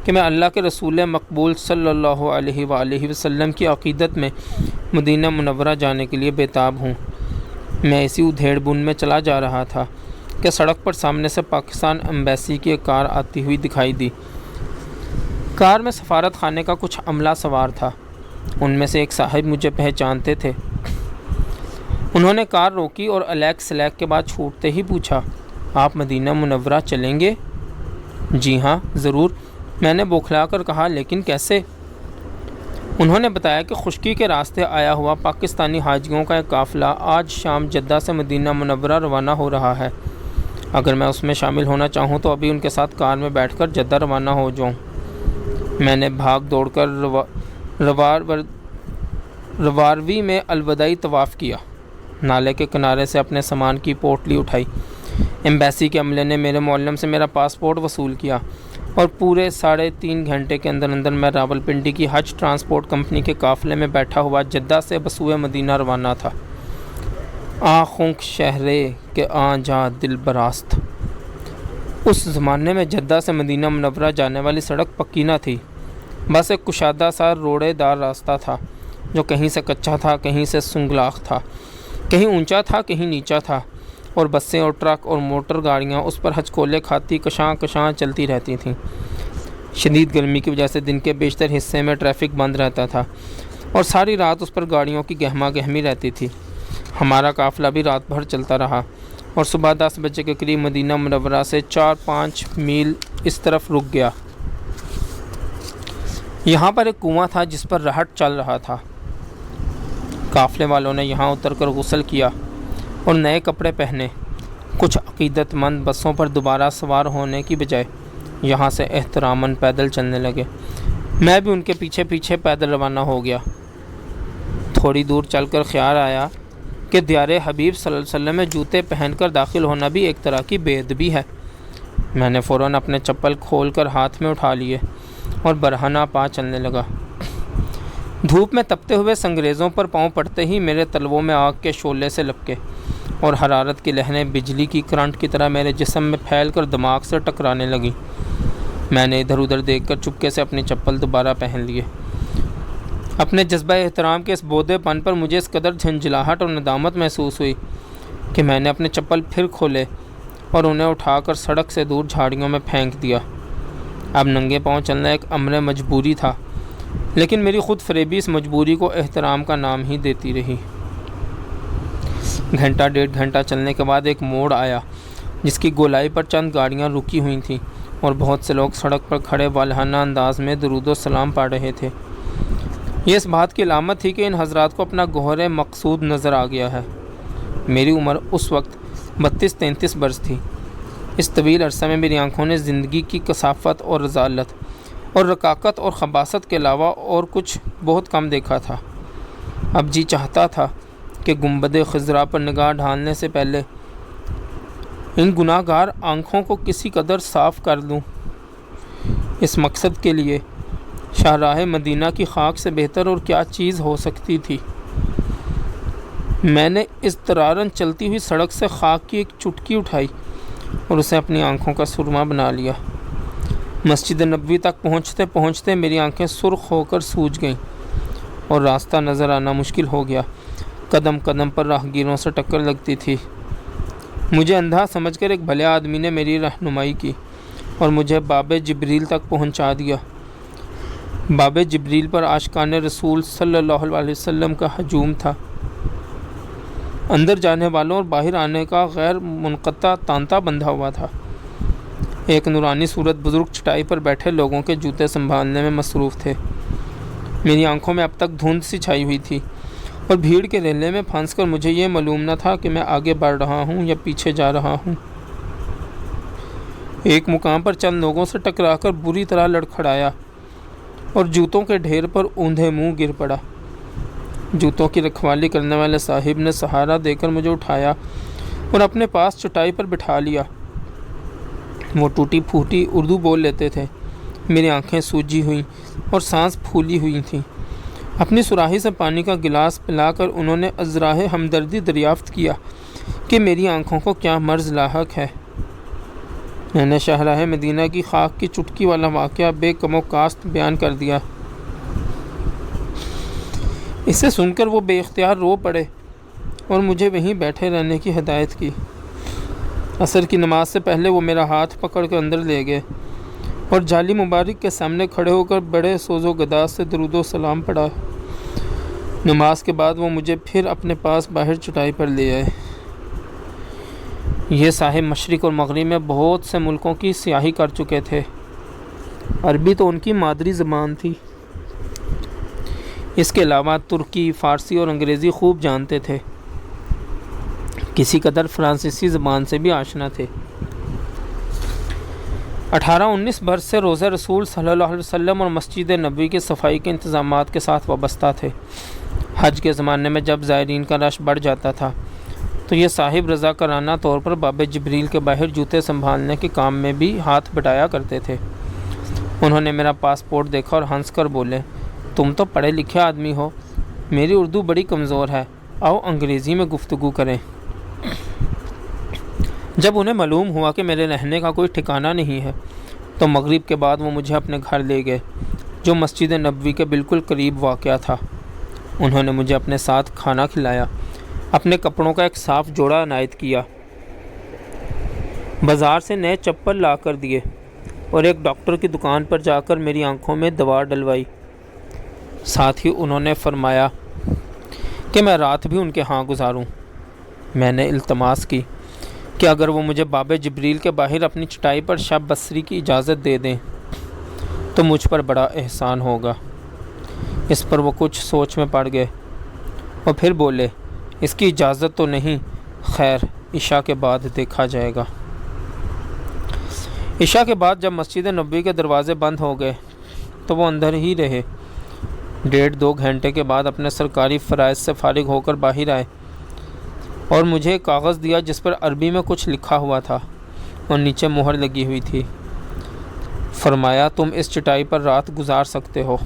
کہ میں اللہ کے رسول مقبول صلی اللہ علیہ وآلہ وسلم کی عقیدت میں مدینہ منورہ جانے کے لیے بےتاب ہوں۔ میں اسی ادھیڑ بن میں چلا جا رہا تھا کہ سڑک پر سامنے سے پاکستان ایمبیسی کی ایک کار آتی ہوئی دکھائی دی۔ کار میں سفارت خانے کا کچھ عملہ سوار تھا۔ ان میں سے ایک صاحب مجھے پہچانتے تھے۔ انہوں نے کار روکی اور الیک سلیک کے بعد چھوٹتے ہی پوچھا، آپ مدینہ منورہ چلیں گے؟ جی ہاں ضرور، میں نے بوکھلا کر کہا، لیکن کیسے؟ انہوں نے بتایا کہ خشکی کے راستے آیا ہوا پاکستانی حاجیوں کا ایک قافلہ آج شام جدہ سے مدینہ منورہ روانہ ہو رہا ہے۔ اگر میں اس میں شامل ہونا چاہوں تو ابھی ان کے ساتھ کار میں بیٹھ کر جدہ روانہ ہو جاؤں۔ میں نے بھاگ دوڑ کر رواروی میں الوداعی طواف کیا، نالے کے کنارے سے اپنے سامان کی پوٹلی اٹھائی۔ ایمبیسی کے عملے نے میرے معلم سے میرا پاسپورٹ وصول کیا اور پورے 3.5 گھنٹے کے اندر میں راولپنڈی کی حج ٹرانسپورٹ کمپنی کے قافلے میں بیٹھا ہوا جدہ سے بسوئے مدینہ روانہ تھا۔ آنکھوں شہرے کے آ جا دل براست۔ اس زمانے میں جدہ سے مدینہ منورہ جانے والی سڑک پکی نہ تھی، بس ایک کشادہ سا روڑے دار راستہ تھا جو کہیں سے کچا تھا، کہیں سے سنگلاخ تھا، کہیں اونچا تھا، کہیں نیچا تھا، اور بسیں اور ٹرک اور موٹر گاڑیاں اس پر ہچکولے کھاتی کشاں کشاں چلتی رہتی تھیں۔ شدید گرمی کی وجہ سے دن کے بیشتر حصے میں ٹریفک بند رہتا تھا اور ساری رات اس پر گاڑیوں کی گہما گہمی رہتی تھی۔ ہمارا قافلہ بھی رات بھر چلتا رہا اور صبح 10 بجے کے قریب مدینہ منورہ سے 4-5 میل اس طرف رک گیا۔ یہاں پر ایک کنواں تھا جس پر رہٹ چل رہا تھا۔ قافلے والوں نے یہاں اتر کر غسل کیا اور نئے کپڑے پہنے۔ کچھ عقیدت مند بسوں پر دوبارہ سوار ہونے کی بجائے یہاں سے احتراماً پیدل چلنے لگے۔ میں بھی ان کے پیچھے پیچھے پیدل روانہ ہو گیا۔ تھوڑی دور چل کر خیال آیا کہ دیار حبیب صلی اللہ علیہ وسلم میں جوتے پہن کر داخل ہونا بھی ایک طرح کی بے ادبی ہے۔ میں نے فوراً اپنے چپل کھول کر ہاتھ میں اٹھا لیے اور برہنہ پا چلنے لگا۔ دھوپ میں تپتے ہوئے سنگریزوں پر پاؤں پڑتے ہی میرے تلووں میں آگ کے شعلے سے لپکے اور حرارت کی لہریں بجلی کی کرنٹ کی طرح میرے جسم میں پھیل کر دماغ سے ٹکرانے لگیں۔ میں نے ادھر ادھر دیکھ کر چپکے سے اپنی چپل دوبارہ پہن لیے۔ اپنے جذبہ احترام کے اس بودے پن پر مجھے اس قدر جھنجھلاہٹ اور ندامت محسوس ہوئی کہ میں نے اپنے چپل پھر کھولے اور انہیں اٹھا کر سڑک سے دور جھاڑیوں میں پھینک دیا۔ اب ننگے پاؤں چلنا ایک امر مجبوری تھا، لیکن میری خود فریبی اس مجبوری کو احترام کا نام ہی دیتی رہی۔ 1.5 گھنٹہ چلنے کے بعد ایک موڑ آیا جس کی گولائی پر چند گاڑیاں رکی ہوئی تھیں اور بہت سے لوگ سڑک پر کھڑے والہانہ انداز میں درود و سلام پڑھ رہے تھے۔ یہ اس بات کی علامت تھی کہ ان حضرات کو اپنا گوہر مقصود نظر آ گیا ہے۔ میری عمر اس وقت 32-33 برس تھی۔ اس طویل عرصہ میں میری آنکھوں نے زندگی کی کثافت اور رذالت اور رقاقت اور خباثت کے علاوہ اور کچھ بہت کم دیکھا تھا۔ اب جی چاہتا تھا کہ گنبد خضرا پر نگاہ ڈھالنے سے پہلے ان گناہ گار آنکھوں کو کسی قدر صاف کر دوں۔ اس مقصد کے لیے شاہراہ مدینہ کی خاک سے بہتر اور کیا چیز ہو سکتی تھی۔ میں نے اضطرارً چلتی ہوئی سڑک سے خاک کی ایک چٹکی اٹھائی اور اسے اپنی آنکھوں کا سرما بنا لیا۔ مسجد نبوی تک پہنچتے پہنچتے میری آنکھیں سرخ ہو کر سوج گئیں اور راستہ نظر آنا مشکل ہو گیا۔ قدم قدم پر راہگیروں سے ٹکر لگتی تھی۔ مجھے اندھا سمجھ کر ایک بھلے آدمی نے میری رہنمائی کی اور مجھے باب جبریل تک پہنچا دیا۔ باب جبریل پر عاشقان رسول صلی اللہ علیہ وسلم کا ہجوم تھا۔ اندر جانے والوں اور باہر آنے کا غیر منقطع تانتا بندھا ہوا تھا۔ ایک نورانی صورت بزرگ چٹائی پر بیٹھے لوگوں کے جوتے سنبھالنے میں مصروف تھے۔ میری آنکھوں میں اب تک دھند سی چھائی ہوئی تھی اور بھیڑ کے ریلے میں پھنس کر مجھے یہ معلوم نہ تھا کہ میں آگے بڑھ رہا ہوں یا پیچھے جا رہا ہوں۔ ایک مقام پر چند لوگوں سے ٹکرا کر بری طرح لڑکھڑایا اور جوتوں کے ڈھیر پر اوندھے منہ گر پڑا۔ جوتوں کی رکھوالی کرنے والے صاحب نے سہارا دے کر مجھے اٹھایا اور اپنے پاس چٹائی پر بٹھا لیا۔ وہ ٹوٹی پھوٹی اردو بول لیتے تھے۔ میری آنکھیں سوجی ہوئیں اور سانس پھولی ہوئی تھیں۔ اپنی سراہی سے پانی کا گلاس پلا کر انہوں نے ازراہ ہمدردی دریافت کیا کہ میری آنکھوں کو کیا مرض لاحق ہے۔ میں نے شاہراہ مدینہ کی خاک کی چٹکی والا واقعہ بے کم و کاست بیان کر دیا۔ اسے سن کر وہ بے اختیار رو پڑے اور مجھے وہیں بیٹھے رہنے کی ہدایت کی۔ عصر کی نماز سے پہلے وہ میرا ہاتھ پکڑ کے اندر لے گئے اور جالی مبارک کے سامنے کھڑے ہو کر بڑے سوز و گداز سے درود و سلام پڑھا۔ نماز کے بعد وہ مجھے پھر اپنے پاس باہر چٹائی پر لے آئے۔ یہ صاحب مشرق اور مغرب میں بہت سے ملکوں کی سیاحی کر چکے تھے۔ عربی تو ان کی مادری زبان تھی۔ اس کے علاوہ ترکی، فارسی اور انگریزی خوب جانتے تھے۔ کسی قدر فرانسیسی زبان سے بھی آشنا تھے۔ 18-19 برس سے روزہ رسول صلی اللہ علیہ وسلم اور مسجد نبوی کی صفائی کے انتظامات کے ساتھ وابستہ تھے۔ حج کے زمانے میں جب زائرین کا رش بڑھ جاتا تھا تو یہ صاحب رضاکارانہ طور پر باب جبریل کے باہر جوتے سنبھالنے کے کام میں بھی ہاتھ بٹایا کرتے تھے۔ انہوں نے میرا پاسپورٹ دیکھا اور ہنس کر بولے، تم تو پڑھے لکھے آدمی ہو، میری اردو بڑی کمزور ہے، آؤ انگریزی میں گفتگو کریں۔ جب انہیں معلوم ہوا کہ میرے رہنے کا کوئی ٹھکانہ نہیں ہے تو مغرب کے بعد وہ مجھے اپنے گھر لے گئے جو مسجد نبوی کے بالکل قریب واقع تھا۔ انہوں نے مجھے اپنے ساتھ کھانا کھلایا، اپنے کپڑوں کا ایک صاف جوڑا عنایت کیا، بازار سے نئے چپل لا کر دیے اور ایک ڈاکٹر کی دکان پر جا کر میری آنکھوں میں دوا ڈلوائی۔ ساتھ ہی انہوں نے فرمایا کہ میں رات بھی ان کے ہاں گزاروں۔ میں نے التماس کی کہ اگر وہ مجھے باب جبریل کے باہر اپنی چٹائی پر شب بصری کی اجازت دے دیں تو مجھ پر بڑا احسان ہوگا۔ اس پر وہ کچھ سوچ میں پڑ گئے اور پھر بولے، اس کی اجازت تو نہیں، خیر عشاء کے بعد دیکھا جائے گا۔ عشاء کے بعد جب مسجد نبوی کے دروازے بند ہو گئے تو وہ اندر ہی رہے۔ 1.5-2 گھنٹے کے بعد اپنے سرکاری فرائض سے فارغ ہو کر باہر آئے اور مجھے ایک کاغذ دیا جس پر عربی میں کچھ لکھا ہوا تھا اور نیچے مہر لگی ہوئی تھی۔ فرمایا، تم اس چٹائی پر رات گزار سکتے ہو،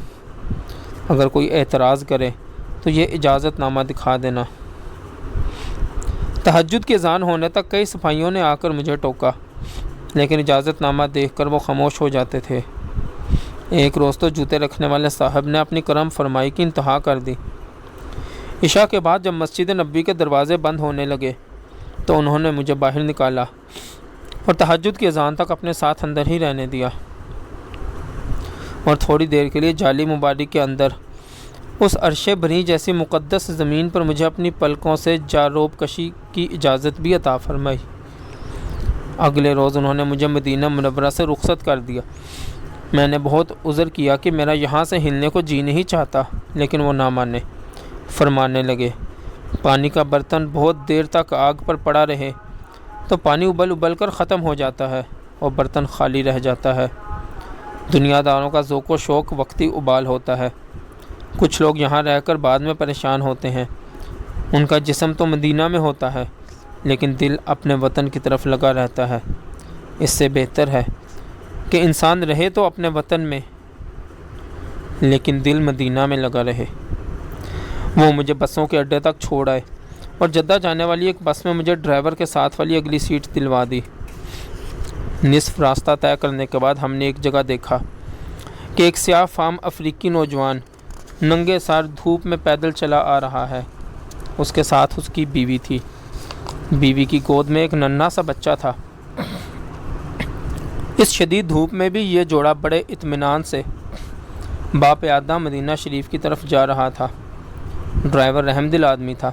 اگر کوئی اعتراض کرے تو یہ اجازت نامہ دکھا دینا۔ تہجد کی اذان ہونے تک کئی صفائیوں نے آ کر مجھے ٹوکا، لیکن اجازت نامہ دیکھ کر وہ خاموش ہو جاتے تھے۔ ایک روز تو جوتے رکھنے والے صاحب نے اپنی کرم فرمائی کی انتہا کر دی۔ عشاء کے بعد جب مسجد نبوی کے دروازے بند ہونے لگے تو انہوں نے مجھے باہر نکالا اور تہجد کی اذان تک اپنے ساتھ اندر ہی رہنے دیا، اور تھوڑی دیر کے لیے جالی مبارک کے اندر اس عرش بری جیسی مقدس زمین پر مجھے اپنی پلکوں سے جاروب کشی کی اجازت بھی عطا فرمائی۔ اگلے روز انہوں نے مجھے مدینہ منورہ سے رخصت کر دیا۔ میں نے بہت عذر کیا کہ میرا یہاں سے ہلنے کو جی نہیں چاہتا، لیکن وہ نہ مانے۔ فرمانے لگے، پانی کا برتن بہت دیر تک آگ پر پڑا رہے تو پانی ابل ابل کر ختم ہو جاتا ہے اور برتن خالی رہ جاتا ہے۔ دنیا داروں کا ذوق و شوق وقتی ابال ہوتا ہے۔ کچھ لوگ یہاں رہ کر بعد میں پریشان ہوتے ہیں۔ ان کا جسم تو مدینہ میں ہوتا ہے لیکن دل اپنے وطن کی طرف لگا رہتا ہے۔ اس سے بہتر ہے کہ انسان رہے تو اپنے وطن میں لیکن دل مدینہ میں لگا رہے۔ وہ مجھے بسوں کے اڈے تک چھوڑ آئے اور جدہ جانے والی ایک بس میں مجھے ڈرائیور کے ساتھ والی اگلی سیٹ دلوا دی۔ نصف راستہ طے کرنے کے بعد ہم نے ایک جگہ دیکھا کہ ایک سیاہ فام افریقی نوجوان ننگے سار دھوپ میں پیدل چلا آ رہا ہے۔ اس کے ساتھ اس کی بیوی تھی۔ بیوی کی گود میں ایک ننھا سا بچہ تھا۔ اس شدید دھوپ میں بھی یہ جوڑا بڑے اطمینان سے باپیادہ مدینہ شریف کی طرف جا رہا تھا۔ ڈرائیور رحم دل آدمی تھا۔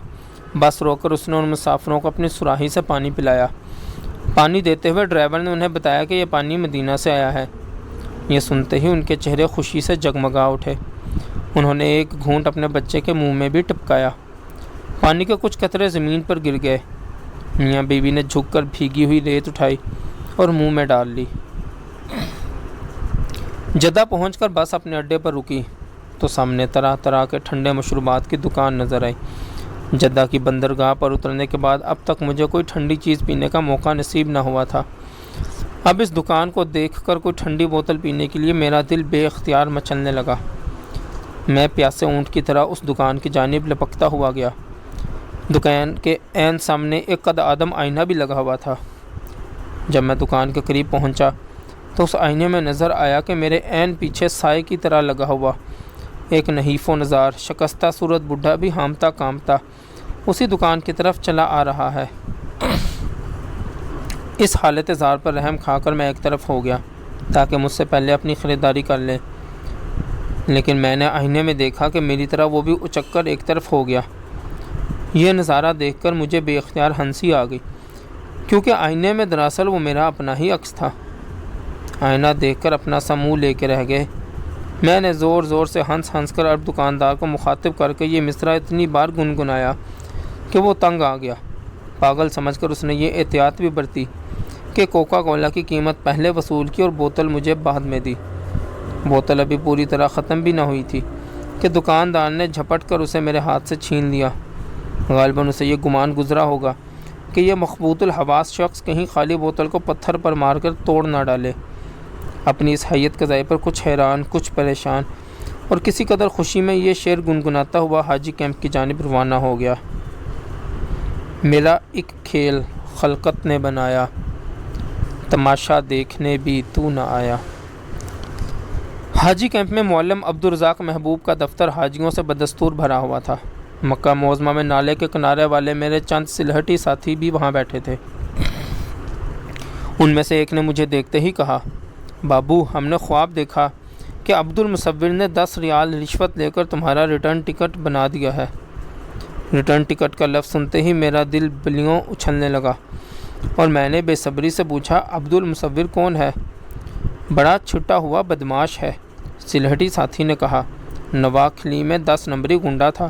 بس روک کر اس نے ان مسافروں کو اپنی سراہی سے پانی پلایا۔ پانی دیتے ہوئے ڈرائیور نے انہیں بتایا کہ یہ پانی مدینہ سے آیا ہے۔ یہ سنتے ہی ان کے چہرے خوشی سے جگمگا اٹھے۔ انہوں نے ایک گھونٹ اپنے بچے کے منہ میں بھی ٹپکایا۔ پانی کے کچھ قطرے زمین پر گر گئے۔ میاں بیوی نے جھک کر بھیگی ہوئی ریت اٹھائی اور منہ میں ڈال لی۔ جدہ پہنچ کر بس اپنے اڈے پر رکی تو سامنے طرح طرح کے ٹھنڈے مشروبات کی دکان نظر آئی۔ جدہ کی بندرگاہ پر اترنے کے بعد اب تک مجھے کوئی ٹھنڈی چیز پینے کا موقع نصیب نہ ہوا تھا۔ اب اس دکان کو دیکھ کر کوئی ٹھنڈی بوتل پینے کے لیے میرا دل بے اختیار مچلنے لگا۔ میں پیاسے اونٹ کی طرح اس دکان کی جانب لپکتا ہوا گیا۔ دکان کے عین سامنے ایک قد آدم آئینہ بھی لگا ہوا تھا۔ جب میں دکان کے قریب پہنچا تو اس آئینے میں نظر آیا کہ میرے عین پیچھے سائے کی طرح لگا ہوا ایک نحیف و نزار شکستہ صورت بڈھا بھی ہامتا کامتا اسی دکان کی طرف چلا آ رہا ہے۔ اس حالت زار پر رحم کھا کر میں ایک طرف ہو گیا تاکہ مجھ سے پہلے اپنی خریداری کر لے، لیکن میں نے آئینے میں دیکھا کہ میری طرح وہ بھی اچک کر ایک طرف ہو گیا۔ یہ نظارہ دیکھ کر مجھے بے اختیار ہنسی آ گئی، کیونکہ آئینے میں دراصل وہ میرا اپنا ہی عکس تھا۔ آئینہ دیکھ کر اپنا سا منہ لے کے رہ گئے۔ میں نے زور زور سے ہنس کر اب دکاندار کو مخاطب کر کے یہ مصرع اتنی بار گنگنایا کہ وہ تنگ آ گیا۔ پاگل سمجھ کر اس نے یہ احتیاط بھی برتی کہ کوکا کولا کی قیمت پہلے وصول کی اور بوتل مجھے بعد میں دی۔ بوتل ابھی پوری طرح ختم بھی نہ ہوئی تھی کہ دکاندار نے جھپٹ کر اسے میرے ہاتھ سے چھین لیا۔ غالباً اسے یہ گمان گزرا ہوگا کہ یہ مخبوط الحواس شخص کہیں خالی بوتل کو پتھر پر مار کر توڑ نہ ڈالے۔ اپنی اس حیت قضائی پر کچھ حیران، کچھ پریشان اور کسی قدر خوشی میں یہ شعر گنگناتا ہوا حاجی کیمپ کی جانب روانہ ہو گیا۔ میرا ایک کھیل خلقت نے بنایا، تماشا دیکھنے بھی تو نہ آیا۔ حاجی کیمپ میں معلم عبدالرزاق محبوب کا دفتر حاجیوں سے بدستور بھرا ہوا تھا۔ مکہ معظمہ میں نالے کے کنارے والے میرے چند سلہٹی ساتھی بھی وہاں بیٹھے تھے۔ ان میں سے ایک نے مجھے دیکھتے ہی کہا، بابو، ہم نے خواب دیکھا کہ عبدالمصور نے 10 ریال رشوت لے کر تمہارا ریٹرن ٹکٹ بنا دیا ہے۔ ریٹرن ٹکٹ کا لفظ سنتے ہی میرا دل بلیوں اچھلنے لگا اور میں نے بے صبری سے پوچھا، عبدالمصور کون ہے؟ بڑا چھٹا ہوا بدماش ہے، سلہٹی ساتھی نے کہا۔ نواکھلی میں 10 نمبری گنڈا تھا،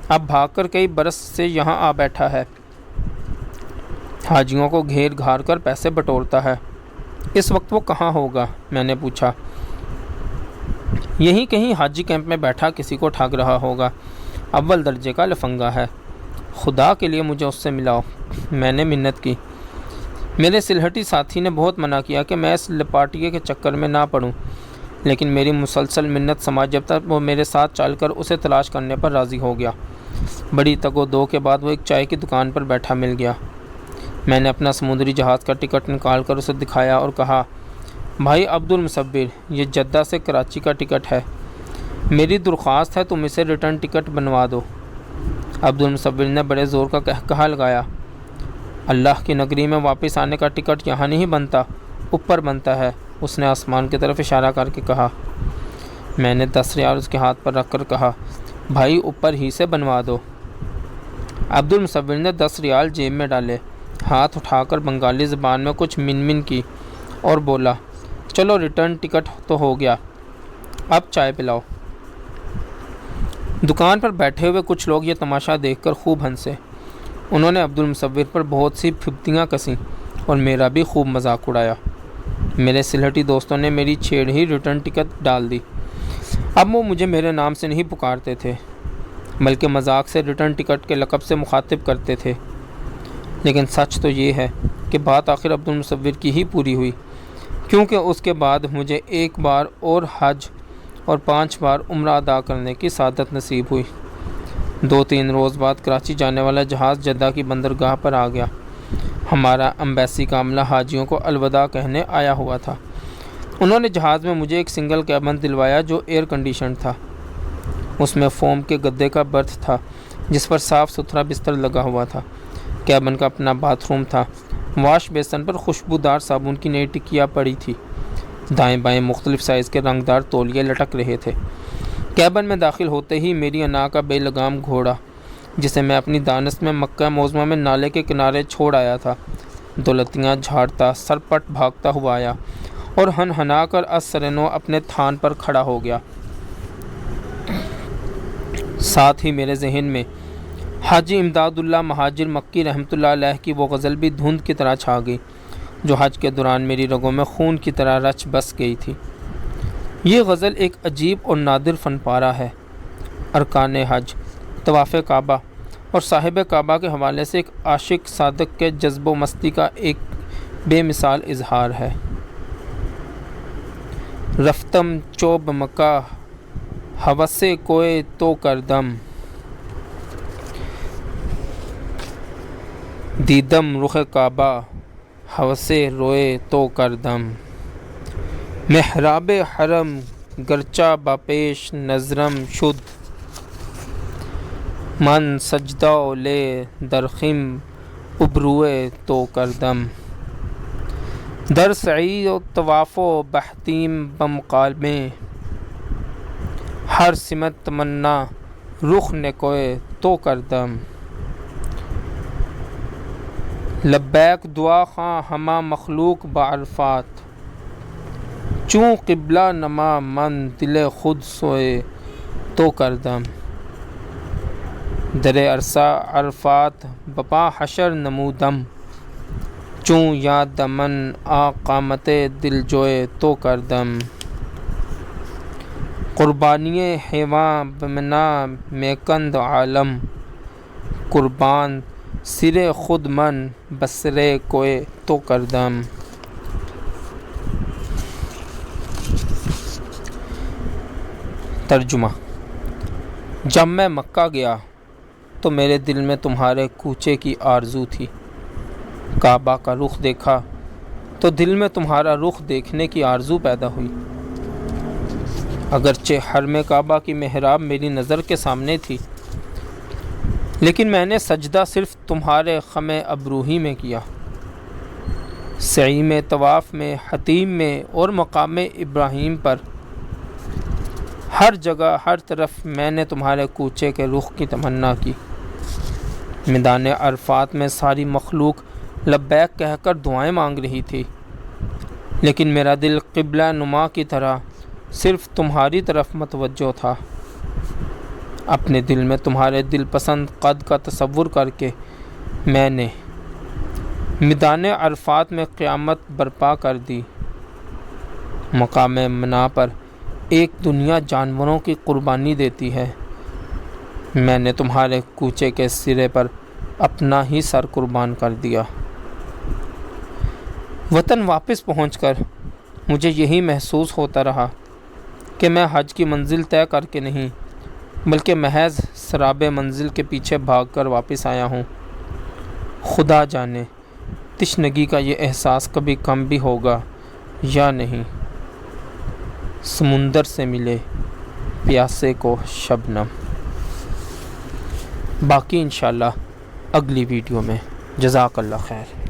اب بھاگ کر کئی برس سے یہاں آ بیٹھا ہے، حاجیوں کو گھیر گھار کر پیسے بٹورتا ہے۔ اس وقت وہ کہاں ہوگا؟ میں نے پوچھا۔ یہیں کہیں حاجی کیمپ میں بیٹھا کسی کو ٹھگ رہا ہوگا، اول درجے کا لفنگا ہے، خدا کے لیے مجھے اس سے ملاؤ۔ میں نے منت کی۔ میرے سلہٹی ساتھی نے بہت منع کیا کہ میں اس لپاٹیے کے چکر میں نہ پڑوں، لیکن میری مسلسل منت سماج جب تک وہ میرے ساتھ چل کر اسے تلاش کرنے پر راضی ہو گیا۔ بڑی تگ و دو کے بعد وہ ایک چائے کی دکان پر بیٹھا مل گیا۔ میں نے اپنا سمندری جہاز کا ٹکٹ نکال کر اسے دکھایا اور کہا، بھائی عبدالمصور، یہ جدہ سے کراچی کا ٹکٹ ہے، میری درخواست ہے تم اسے ریٹرن ٹکٹ بنوا دو۔ عبدالمصور نے بڑے زور کا کہا لگایا، اللہ کی نگری میں واپس آنے کا ٹکٹ یہاں نہیں بنتا، اوپر بنتا ہے۔ اس نے آسمان کی طرف اشارہ کر کے کہا۔ میں نے 10 ریال اس کے ہاتھ پر رکھ کر کہا، بھائی اوپر ہی سے بنوا دو۔ عبدالمصور نے 10 ریال جیب میں ڈالے، ہاتھ اٹھا کر بنگالی زبان میں کچھ من کی اور بولا، چلو ریٹرن ٹکٹ تو ہو گیا، اب چائے پلاؤ۔ دکان پر بیٹھے ہوئے کچھ لوگ یہ تماشا دیکھ کر خوب ہنسے۔ انہوں نے عبدالمصور پر بہت سی پھپتیاں کسیں اور میرا بھی خوب مذاق اڑایا۔ میرے سلہٹی دوستوں نے میری چھیڑ ہی ریٹرن ٹکٹ ڈال دی۔ اب وہ مجھے میرے نام سے نہیں پکارتے تھے، بلکہ مذاق سے ریٹرن ٹکٹ کے لقب سے مخاطب کرتے تھے۔ لیکن سچ تو یہ ہے کہ بات آخر عبدالمصور کی ہی پوری ہوئی، کیونکہ اس کے بعد مجھے 1 بار اور حج اور 5 بار عمرہ ادا کرنے کی سعادت نصیب ہوئی۔ 2-3 روز بعد کراچی جانے والا جہاز جدہ کی بندرگاہ پر آ گیا۔ ہمارا امبیسی کا عملہ حاجیوں کو الوداع کہنے آیا ہوا تھا۔ انہوں نے جہاز میں مجھے ایک سنگل کیبن دلوایا جو ایئر کنڈیشنڈ تھا۔ اس میں فوم کے گدے کا برتھ تھا جس پر صاف ستھرا بستر لگا ہوا تھا۔ کیبن کا اپنا باتھ روم تھا۔ واش بیسن پر خوشبودار صابن کی نئی ٹکیاں پڑی تھی۔ دائیں بائیں مختلف سائز کے رنگدار تولیے لٹک رہے تھے۔ کیبن میں داخل ہوتے ہی میری انا کا بے لگام گھوڑا، جسے میں اپنی دانست میں مکہ معظمہ میں نالے کے کنارے چھوڑ آیا تھا، دولتیاں جھاڑتا سرپٹ بھاگتا ہوا آیا اور ہنہنا کر از سرنو اپنے تھان پر کھڑا ہو گیا۔ ساتھ ہی میرے ذہن میں حاجی امداد اللہ مہاجر مکی رحمۃ اللہ علیہ کی وہ غزل بھی دھند کی طرح چھا گئی جو حج کے دوران میری رگوں میں خون کی طرح رچ بس گئی تھی۔ یہ غزل ایک عجیب اور نادر فن پارہ ہے۔ ارکان حج، طواف کعبہ اور صاحب کعبہ کے حوالے سے ایک عاشق صادق کے جذب و مستی کا ایک بے مثال اظہار ہے۔ رفتم چوب مکہ ہوس کوئے تو کردم، دیدم رخ کعبہ ہوسے روئے تو کردم، محراب حرم گرچہ باپیش نظرم شد، من سجدہ لے درخم ابروئے تو کردم، در سعی و طواف و بحتیم بم قالبیں، ہر سمت تمنا رخ نکوئے تو کردم، لبیک دعا خاں ہما مخلوق بعرفات، چوں قبلہ نما من دل خود سوئے تو کردم، در عرصہ عرفات بپا حشر نمودم، چوں یاد من آ قامت دل جوئے تو کردم، قربانی حیواں بمنا میکند عالم، قربان سر خود من بسر کوئے تو کردم۔ ترجمہ: جب میں مکہ گیا تو میرے دل میں تمہارے کوچے کی آرزو تھی، کعبہ کا رخ دیکھا تو دل میں تمہارا رخ دیکھنے کی آرزو پیدا ہوئی، اگرچہ حرم کعبہ کی محراب میری نظر کے سامنے تھی، لیکن میں نے سجدہ صرف تمہارے خم ابروہی میں کیا، سعی میں، طواف میں، حتیم میں اور مقام ابراہیم پر، ہر جگہ ہر طرف میں نے تمہارے کوچے کے رخ کی تمنا کی۔ میدان عرفات میں ساری مخلوق لبیک کہہ کر دعائیں مانگ رہی تھی، لیکن میرا دل قبلہ نما کی طرح صرف تمہاری طرف متوجہ تھا۔ اپنے دل میں تمہارے دل پسند قد کا تصور کر کے میں نے میدان عرفات میں قیامت برپا کر دی۔ مقام منا پر ایک دنیا جانوروں کی قربانی دیتی ہے، میں نے تمہارے کوچے کے سرے پر اپنا ہی سر قربان کر دیا۔ وطن واپس پہنچ کر مجھے یہی محسوس ہوتا رہا کہ میں حج کی منزل طے کر کے نہیں بلکہ محض سراب منزل کے پیچھے بھاگ کر واپس آیا ہوں۔ خدا جانے تشنگی کا یہ احساس کبھی کم بھی ہوگا یا نہیں۔ سمندر سے ملے پیاسے کو شبنم۔ باقی انشاءاللہ اگلی ویڈیو میں۔ جزاک اللہ خیر۔